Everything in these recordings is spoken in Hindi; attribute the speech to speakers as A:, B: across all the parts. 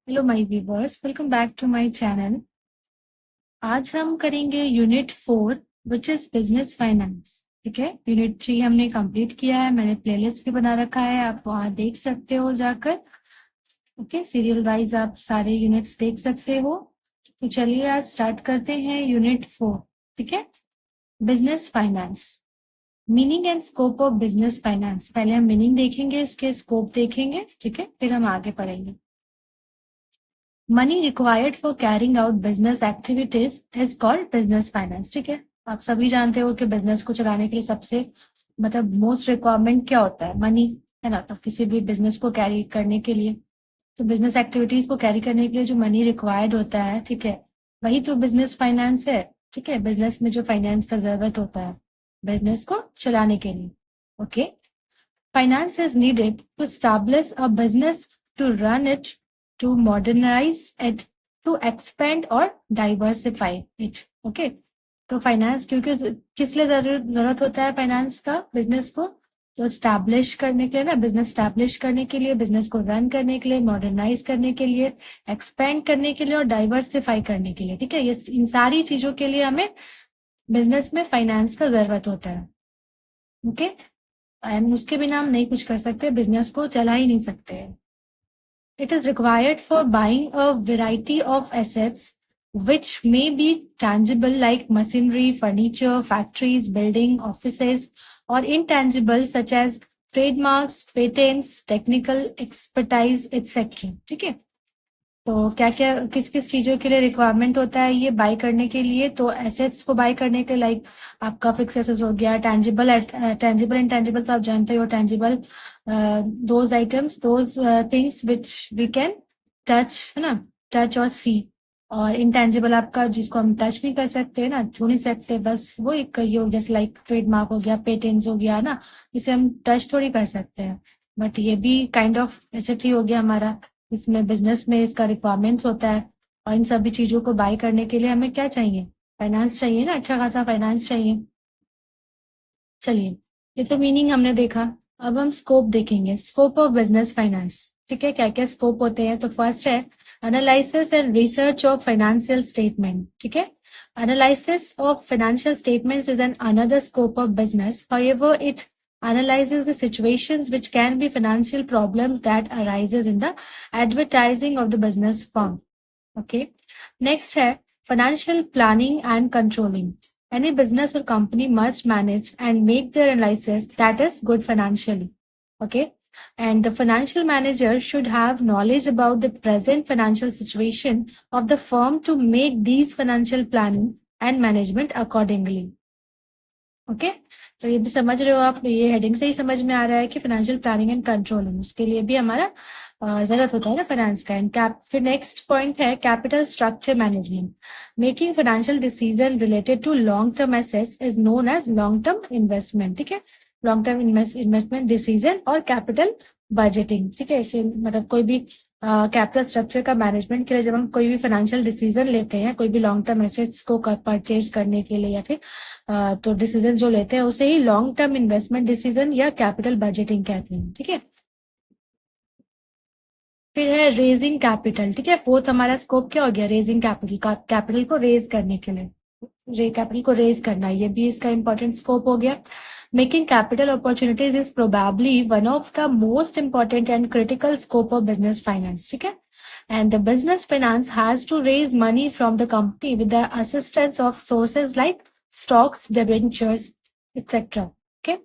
A: Hello my viewers, welcome back to my channel. आज हम करेंगे unit 4 which is business finance. ठीक है, यूनिट 3 हमने कंप्लीट किया है, मैंने प्लेलिस्ट भी बना रखा है, आप वहाँ देख सकते हो जाकर। ओके, सीरियल वाइज आप सारे यूनिट्स देख सकते हो। तो चलिए आज स्टार्ट करते हैं यूनिट 4। ठीक है, business finance, meaning and scope of business finance. पहले हम मीनिंग देखेंगे, उसके स्कोप देखेंगे, ठीक है, फिर हम आगे पढ़ेंगे। Money required for carrying out business activities is called business finance. ठीक है, आप सभी जानते हो कि बिजनेस को चलाने के लिए सबसे मोस्ट रिक्वायरमेंट क्या होता है? मनी, है ना। तो किसी भी बिजनेस को कैरी करने के लिए, तो बिजनेस एक्टिविटीज को कैरी करने के लिए जो मनी रिक्वायर्ड होता है, ठीक है, वही तो बिजनेस फाइनेंस है। ठीक है, बिजनेस में जो फाइनेंस का जरूरत होता है बिजनेस को चलाने के लिए। Okay, finance is needed to establish a business, to run it, to modernize it, to expand or diversify it. Okay, तो फाइनेंस क्योंकि किस लिए जरूरत होता है फाइनेंस का बिजनेस को? तो स्टैब्लिश करने के लिए ना, बिजनेस स्टैब्लिश करने के लिए, बिजनेस को रन करने के लिए, मॉडर्नाइज करने के लिए, एक्सपेंड करने के लिए और डाइवर्सिफाई करने के लिए। ठीक है, ये इन सारी चीजों के लिए हमें बिजनेस में फाइनेंस का जरूरत होता है। ओके, एंड उसके बिना हम नहीं कुछ कर सकते, बिजनेस को चला ही नहीं सकते। It is required for buying a variety of assets which may be tangible like machinery, furniture, factories, building, offices, or intangible such as trademarks, patents, technical expertise, etc. ठीक है, तो क्या क्या किस किस चीजों के लिए रिक्वायरमेंट होता है ये बाय करने के लिए? तो एसेट्स को बाय करने के लिए, लाइक आपका फिक्स एसेट्स हो गया, टेंजिबल इंटेंजिबल तो आप जानते हो। Tangible those items, those things which we can touch, है ना, टच और सी। और इंटेंजिबल आपका जिसको हम टच नहीं कर सकते ना, छू नहीं सकते, बस वो एक ये हो, जैसे लाइक ट्रेडमार्क हो गया, पेटेंट्स हो गया ना, इसे हम टच थोड़ी कर सकते हैं, बट ये भी काइंड ऑफ एसेट ही हो गया हमारा। इसमें बिजनेस में इसका रिक्वायरमेंट्स होता है। और इन सभी चीजों को बाय करने के लिए हमें क्या चाहिए? फाइनेंस चाहिए ना, अच्छा खासा फाइनेंस चाहिए। चलिए, ये तो मीनिंग हमने देखा। अब हम स्कोप देखेंगे, स्कोप ऑफ बिजनेस फाइनेंस। ठीक है, क्या क्या स्कोप होते हैं? तो फर्स्ट है analysis and research of financial statement. ठीक है, analysis of financial statements is an another scope of business, however it analyzes the situations which can be financial problems that arises in the advertising of the business firm. Okay, next है financial planning and controlling. Any business or company must manage and make their analysis that is good financially. Okay, and the financial manager should have knowledge about the present financial situation of the firm to make these financial planning and management accordingly. Okay, तो ये भी समझ रहे हो आप, ये हेडिंग से ही समझ में आ रहा है कि फाइनेंशियल प्लानिंग एंड कंट्रोलिंग, उसके लिए भी हमारा जरूरत होता है ना फाइनेंस का। एंड फिर नेक्स्ट पॉइंट है capital structure management. Making financial decision related to long term assets is known as long term investment. ठीक है, लॉन्ग टर्म इन्वेस्टमेंट डिसीजन और कैपिटल बजटिंग। ठीक है, इसे कोई भी कैपिटल स्ट्रक्चर का मैनेजमेंट के लिए जब हम कोई भी फाइनेंशियल डिसीजन लेते हैं, कोई भी लॉन्ग टर्म एसेट्स को परचेज करने के लिए या फिर तो डिसीजन जो लेते हैं उसे ही लॉन्ग टर्म इन्वेस्टमेंट डिसीजन या कैपिटल बजटिंग कहते हैं। ठीक है, फिर है रेजिंग कैपिटल। ठीक है, फोर्थ हमारा स्कोप क्या हो गया? रेजिंग कैपिटल, का कैपिटल को रेज करने के लिए, कैपिटल को रेज करना, ये भी इसका इंपॉर्टेंट स्कोप हो गया। Making capital opportunities is probably one of the most important and critical scope of business finance. ठीक है, and the business finance has to raise money from the company with the assistance of sources like stocks, debentures, etc. Okay,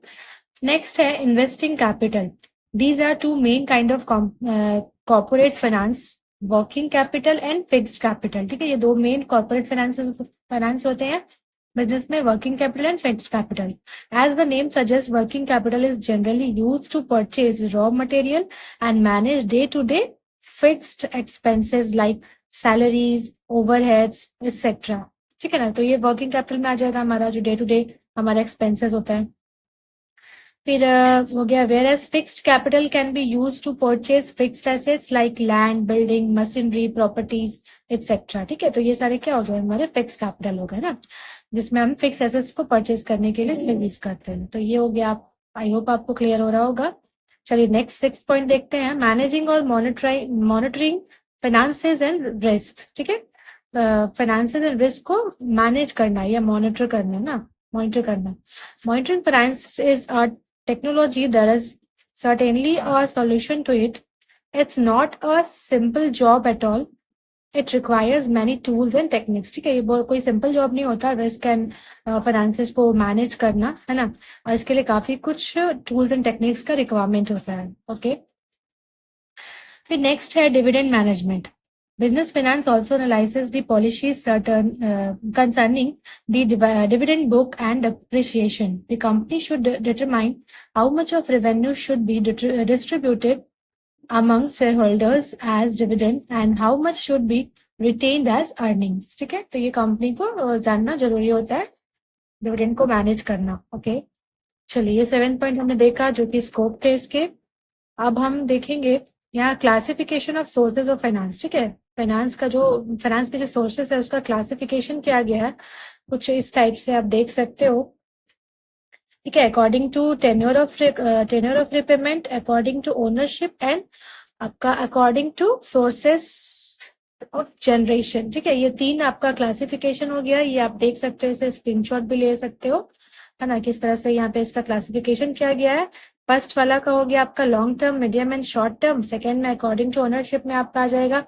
A: next है investing capital. These are two main kind of corporate finance, working capital and fixed capital. ठीक है, ये दो मेन corporate finance होते हैं बिजनेस में, working capital and fixed capital. As the name suggest, working capital is generally use to purchase raw material and manage day to day fixed expenses like salaries, overheads, etcetera. ठीक है ना, तो ये वर्किंग कैपिटल में आ जाएगा हमारा, जो डे टू डे हमारा एक्सपेंसेस होता है। फिर हो गया whereas fixed capital can be use to purchase fixed assets like land, building, machinery, properties, etcetera. ठीक है, तो ये सारे क्या हो गए? हमारे फिक्स कैपिटल हो गए ना, जिसमें हम फिक्स एसेट्स को परचेज करने के लिए यूज करते हैं। तो ये हो गया, आप आई होप आपको क्लियर हो रहा होगा। चलिए नेक्स्ट 6 पॉइंट देखते हैं, मैनेजिंग और मॉनिटरिंग फाइनेंसेस एंड रिस्क, ठीक है, फाइनेंसेस एंड रिस्क को मैनेज करना या मॉनिटर करना ना, मॉनिटर करना. Monitoring finance is a technology, there is certainly a solution to it. It's not a simple job at all. It requires many tools and techniques. ठीक है, ये कोई सिंपल जॉब नहीं होता रिस्क एंड फाइनेंसेस को मैनेज करना, है ना, और इसके लिए काफी कुछ टूल्स एंड टेक्निक्स का रिक्वायरमेंट होता है. ओके, फिर नेक्स्ट है dividend management. Business finance also analyzes the policies concerning the dividend book and depreciation. The company should determine how much of revenue should be distributed among shareholders as dividend and how much should be retained as earnings. ठीक है, तो ये कंपनी को जानना जरूरी होता है डिविडेंड को मैनेज करना. ओके, चलिए ये 7 पॉइंट हमने देखा जो कि स्कोप थे इसके. अब हम देखेंगे यहाँ classification of sources of finance. ठीक है, फाइनेंस के जो सोर्सेस है उसका क्लासिफिकेशन किया गया है कुछ इस टाइप से, आप देख सकते हो. ठीक है, according to tenure of repayment, according to ownership and आपका according to sources of generation. ठीक है, ये 3 आपका क्लासिफिकेशन हो गया. ये आप देख सकते हो, इसे स्क्रीनशॉट भी ले सकते हो, है ना, किस तरह से यहाँ पे इसका क्लासिफिकेशन किया गया है. फर्स्ट वाला का हो गया आपका long term, medium and short term. Second में अकॉर्डिंग टू ओनरशिप में आपका आ जाएगा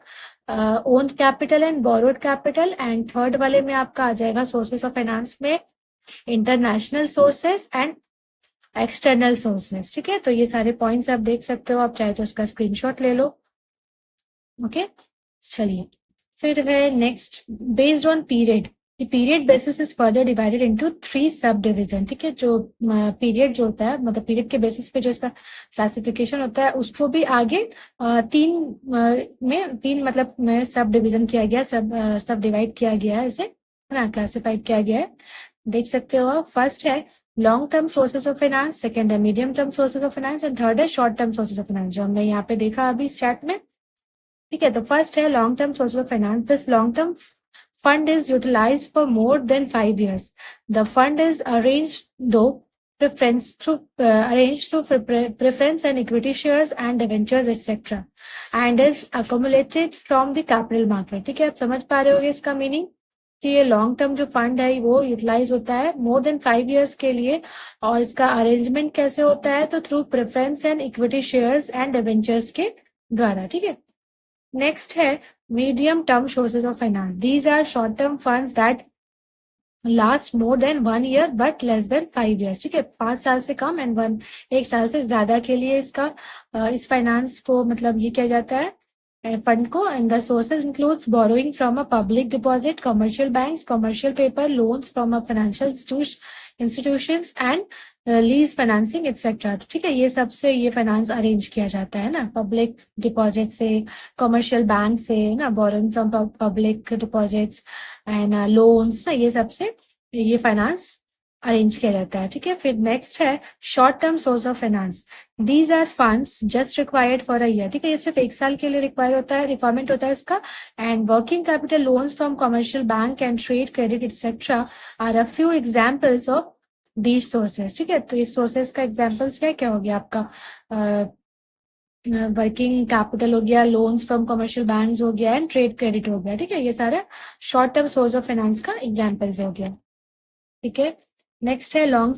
A: owned capital and borrowed capital. And third वाले में आपका आ जाएगा सोर्सेस ऑफ फाइनेंस में international sources and external sources. ठीक है, तो ये सारे पॉइंट्स आप देख सकते हो, आप चाहे तो इसका स्क्रीनशॉट ले लो. ओके, चलिए फिर है next, based on period. The period basis is further divided into 3 sub division. ठीक है, जो पीरियड जो होता है, मतलब पीरियड के बेसिस पे जो इसका क्लासिफिकेशन होता है उसको भी आगे 3 मतलब में सब डिविजन किया गया, सब डिवाइड किया गया है, इसे, है ना, क्लासिफाइड किया गया है. देख सकते हो आप. फर्स्ट है long term sources of finance, second है medium term sources of finance and third है short term sources of finance, जो हमने यहाँ पे देखा अभी चैट में. ठीक है, तो फर्स्ट है long term sources of finance. This long term fund is utilized for more than 5 years. The fund is arranged through preference and equity shares and debentures etc. and is accumulated from the capital market. ठीक है, आप समझ पा रहे होगे इसका मीनिंग कि ये लॉन्ग टर्म जो फंड है वो यूटिलाइज होता है मोर देन 5 years के लिए. और इसका अरेंजमेंट कैसे होता है, तो through preference and equity shares and debentures के द्वारा. ठीक है, नेक्स्ट है medium term sources of finance. These are short term funds that last more than 1 year but less than 5 years. ठीक है, 5 साल से कम एंड 1 साल से ज्यादा के लिए इसका इस फाइनेंस को मतलब ये किया जाता है फंड को. And the sources includes borrowing from a public deposit, commercial banks, commercial paper, loans from a financial institutions and lease financing etcetera. ठीक है, ये सबसे ये फाइनेंस अरेंज किया जाता है ना, पब्लिक डिपॉजिट से, कमर्शियल बैंक से, ना, borrowing from public deposits and loans, ना, ये सबसे ये फाइनेंस अरेंज किया जाता है. ठीक है, फिर नेक्स्ट है short term source of finance. These are funds just required for a year. ठीक है, ये सिर्फ 1 साल के लिए रिक्वायरमेंट होता है इसका. And working capital loans from commercial bank and trade credit etcetera are a few examples of these sources. ठीक है, तो इस सोर्सेज का एग्जाम्पल्स क्या हो गया आपका, वर्किंग कैपिटल हो गया, लोन्स फ्रॉम कमर्शियल बैंक्स हो गया एंड ट्रेड क्रेडिट हो गया. ठीक है, ये सारे short term source of finance का एग्जाम्पल्स हो गया. ठीक है, नेक्स्ट है long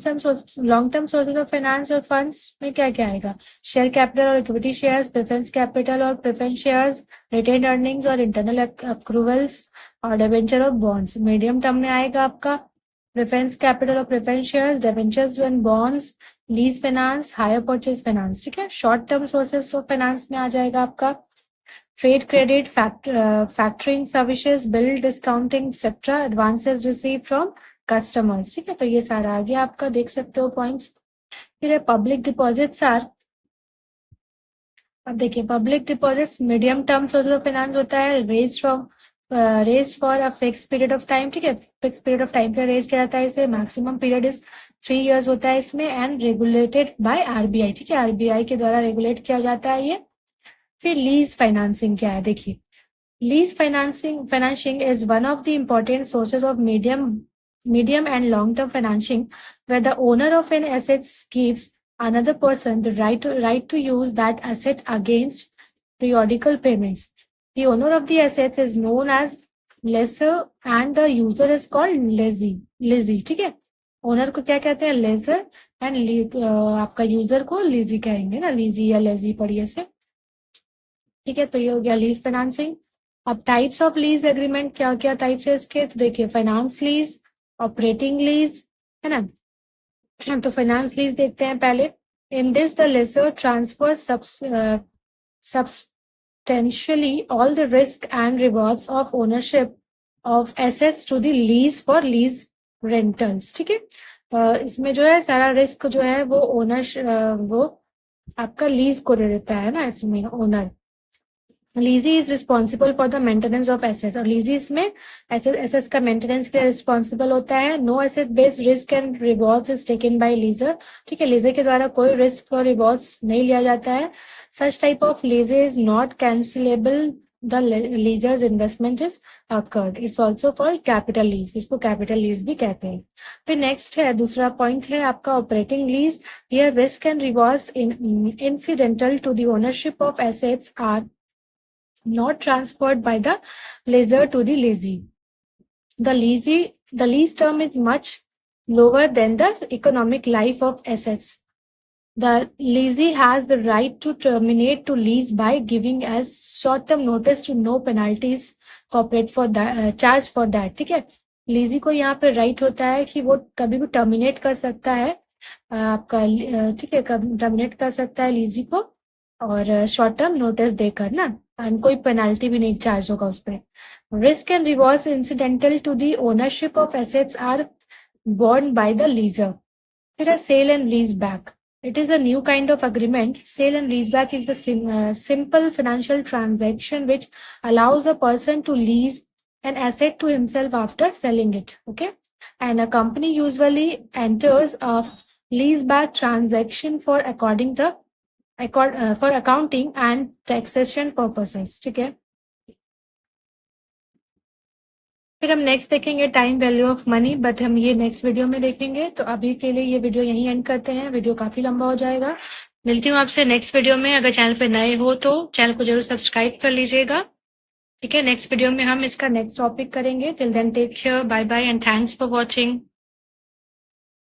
A: term sources of finance और फंड्स में क्या क्या आएगा, शेयर कैपिटल और इक्विटी शेयर्स, प्रेफरेंस कैपिटल और प्रेफरेंस शेयर्स, रिटेन्ड अर्निंग्स और इंटरनल अक्रूवल्स और डिबेंचर और बॉन्ड्स. मीडियम टर्म में आएगा आपका प्रेफरेंस कैपिटल और preference shares, debentures and bonds, lease finance, hire purchase finance. ठीक है, short term sources of finance में आ जाएगा आपका trade credit, factoring services, bill discounting etcetera, advances receive from customers. ठीक है, तो ये सारा आ गया आपका, देख सकते हो पॉइंट्स. फिर है पब्लिक डिपॉजिट्स आर. अब देखिए public deposits medium term source of finance होता है, raise for a fix period of time. ठीक है, फिक्स पीरियड ऑफ टाइम पे रेज किया जाता है इसे. मैक्सिमम पीरियड इज 3 years होता है इसमें एंड रेगुलेटेड बाय आरबीआई. ठीक है, आरबीआई के द्वारा रेगुलेट किया जाता है ये. फिर लीज फाइनेंसिंग क्या है, देखिए lease financing is one of the important sources of medium and long-term financing, where the owner of an asset gives another person the right to use that asset against periodical payments. The owner of the assets is known as lessor and the user is called lessee. ठीक है, ओनर को क्या कहते हैं, लेजर, एंड आपका यूजर को लीजी कहेंगे ना, लीजी या लेजी पढ़िए से। ठीक है, तो ये हो गया लीज फाइनेंसिंग। अब टाइप्स ऑफ लीज एग्रीमेंट क्या क्या टाइप्स है इसके, तो देखिए फाइनेंस लीज, ऑपरेटिंग लीज, है ना। तो फाइनेंस लीज देखते हैं पहले। In this the lessor transfer substantially all the risk and rewards of ownership of assets to the lease for lease rentals। ठीक है, इसमें जो है सारा रिस्क जो है वो ओनर वो आपका लीज को दे देता है ना, इसमें owner. Lessee is responsible for the maintenance of assets, और लीजी इसमें एसेट्स का मेंटेनेंस के लिए रिस्पॉन्सिबल होता है। No asset based risk and rewards is taken by leaser. ठीक है, लीजर के द्वारा कोई रिस्क और रिवॉर्ड्स नहीं लिया जाता है। Such type of leaser is not cancellable, the leaser's investment is accrued, it's also called capital lease, इसको कैपिटल लीज भी कहते हैं। फिर नेक्स्ट है, दूसरा पॉइंट है आपका operating lease. Here risk and rewards incidental to the ownership of assets are not transferred by the lessor to the lessee. The lease term is much lower than the economic life of assets. The lessee has the right to terminate to lease by giving as short-term notice to no penalties corporate for that charge for that। ठीक है, लीजी को यहाँ पे राइट होता है कि वो कभी भी टर्मिनेट कर सकता है आपका, ठीक है, टर्मिनेट कर सकता है लीजी को, और शॉर्ट टर्म नोटिस देकर ना, एंड कोई पेनाल्टी भी नहीं चार्ज होगा उस पर। Risk and rewards incidental to the ownership of assets are borne by the leaser। फिर है sale and lease back. It is a new kind of agreement. Sale and leaseback is the simple financial transaction which allows a person to lease an asset to himself after selling it. Okay, and a company usually enters a leaseback transaction for for accounting and taxation purposes। ठीक है, फिर हम नेक्स्ट देखेंगे time value of money, but हम ये नेक्स्ट वीडियो में देखेंगे। तो अभी के लिए ये वीडियो यहीं एंड करते हैं, वीडियो काफी लंबा हो जाएगा। मिलती हूँ आपसे नेक्स्ट वीडियो में। अगर चैनल पे नए हो तो चैनल को जरूर सब्सक्राइब कर लीजिएगा। ठीक है, नेक्स्ट वीडियो में हम इसका नेक्स्ट टॉपिक करेंगे। Till then take care, bye bye and thanks for watching.